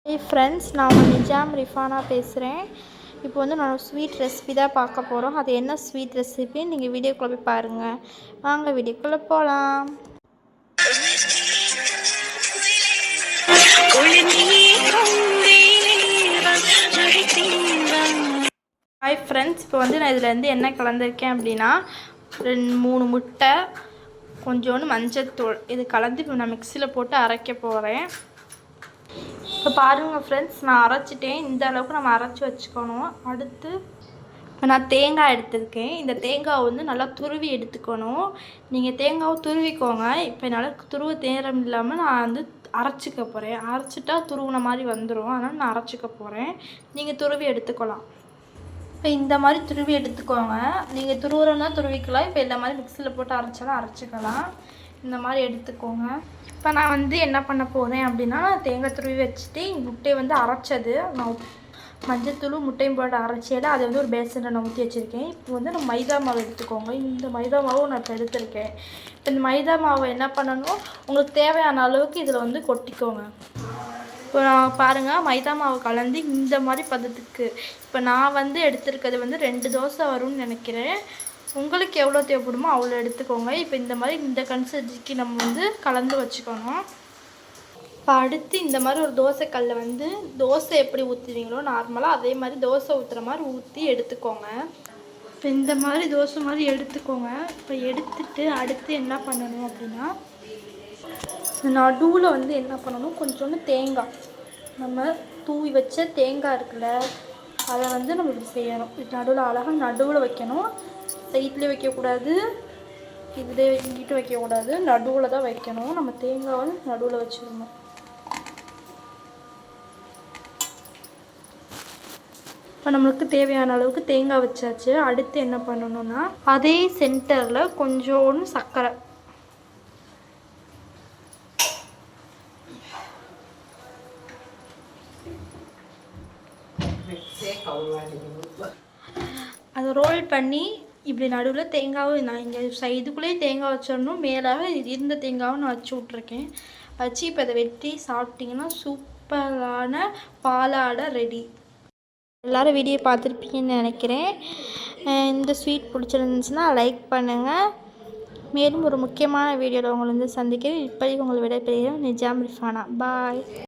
Hi friends, நான் உங்கள் நிஜாம் ரிஃபானா பேசுகிறேன். இப்போ வந்து நான் ஸ்வீட் ரெசிபி தான் பார்க்க போகிறோம். அது என்ன ஸ்வீட் ரெசிபின்னு நீங்கள் வீடியோக்குள்ளே போய் பாருங்கள். வாங்க வீடியோக்குள்ளே போகலாம். ஹாய் ஃப்ரெண்ட்ஸ், இப்போ வந்து நான் இதில் என்ன கலந்துருக்கேன் அப்படின்னா 3 முட்டை, கொஞ்சோண்டு மஞ்சள்தூள் இது கலந்து இப்போ நான் மிக்சியில் போட்டு அரைக்க போகிறேன். இப்போ பாருங்கள் ஃப்ரெண்ட்ஸ், நான் அரைச்சிட்டேன். இந்த அளவுக்கு நம்ம அரைச்சி வச்சுக்கணும். அடுத்து நான் தேங்காய் எடுத்திருக்கேன். இந்த தேங்காய் வந்து நல்லா துருவி எடுத்துக்கணும். நீங்கள் தேங்காவை துருவிக்கோங்க. இப்போ என்னால் துருவ நேரம் இல்லாமல் நான் வந்து அரைச்சிக்க போகிறேன். அரைச்சிட்டா துருவின மாதிரி வந்துடும். அதனால் நான் அரைச்சிக்க போகிறேன். நீங்கள் துருவி எடுத்துக்கலாம். இப்போ இந்த மாதிரி துருவி எடுத்துக்கோங்க. நீங்கள் துருவுறனா துருவிக்கலாம். இப்போ இந்த மாதிரி மிக்சியில் போட்டு அரைச்சாலும் அரைச்சிக்கலாம். இந்த மாதிரி எடுத்துக்கோங்க. இப்போ நான் வந்து என்ன பண்ண போகிறேன் அப்படின்னா, தேங்காய் துருவி வச்சுட்டு முட்டையை வந்து அரைச்சது நான் மஞ்சத்தூளும் முட்டையும் போட்டு அரைச்சியில் அதை வந்து ஒரு பேசனில் நான் ஊற்றி வச்சுருக்கேன். இப்போ வந்து நான் மைதா மாவு எடுத்துக்கோங்க. இந்த மைதா மாவும் நான் இப்போ எடுத்துருக்கேன். இப்போ இந்த மைதா மாவை என்ன பண்ணணும், உங்களுக்கு தேவையான அளவுக்கு இதில் வந்து கொட்டிக்கோங்க. இப்போ நான் பாருங்கள், மைதா மாவு கலந்து இந்த மாதிரி பதத்துக்கு இப்போ நான் வந்து எடுத்துருக்கிறது வந்து 2 தோசை வரும்னு நினைக்கிறேன். உங்களுக்கு எவ்வளோ தேவைப்படுமோ அவ்வளோ எடுத்துக்கோங்க. இப்போ இந்த மாதிரி இந்த கன்சிஸ்டன்சிக்கு நம்ம வந்து கலந்து வச்சுக்கணும். இப்போ அடுத்து இந்த மாதிரி ஒரு தோசைக்கல்ல வந்து தோசை எப்படி ஊற்றுவீங்களோ நார்மலாக அதே மாதிரி தோசை ஊற்றுற மாதிரி ஊற்றி எடுத்துக்கோங்க. இப்போ இந்த மாதிரி தோசை மாதிரி எடுத்துக்கோங்க. இப்போ எடுத்துட்டு அடுத்து என்ன பண்ணணும் அப்படின்னா, நடுவில் வந்து என்ன பண்ணணும், கொஞ்சோண்டு தேங்காய் நம்ம தூவி வச்ச தேங்காய் இருக்குல்ல, அதை வந்து நம்ம இப்படி செய்யணும். இது நடுவில் அழகாக நடுவில் வைக்கணும். சைட்லேயே வைக்கக்கூடாது, இதிலே இங்கிட்டு வைக்கக்கூடாது, நடுவில் தான் வைக்கணும். நம்ம தேங்காய் வந்து நடுவில் வச்சிடணும். இப்போ நம்மளுக்கு தேவையான அளவுக்கு தேங்காய் வச்சாச்சு. அடுத்து என்ன பண்ணணும்னா, அதே சென்டரில் கொஞ்சோண்டு சர்க்கரை, அதை ரோல் பண்ணி இப்படி நடுவில் தேங்காவும் நான் இங்கே இதுக்குள்ளேயே தேங்காய் வச்சிடணும். மேலே இருந்த தேங்காவும் நான் வச்சு விட்ருக்கேன். வச்சு இப்போ அதை வெட்டி சாப்பிட்டிங்கன்னா சூப்பரான பாலாடை ரெடி. எல்லோரும் வீடியோ பார்த்துருப்பீங்கன்னு நினைக்கிறேன். இந்த ஸ்வீட் பிடிச்சிருந்துச்சுன்னா லைக் பண்ணுங்கள். மேலும் ஒரு முக்கியமான வீடியோவில் உங்களை வந்து சந்திக்கிறேன். இப்போதைக்கு உங்களை விடைபெறுகிறேன். நிஜாம் ரிஃபானா. பாய்.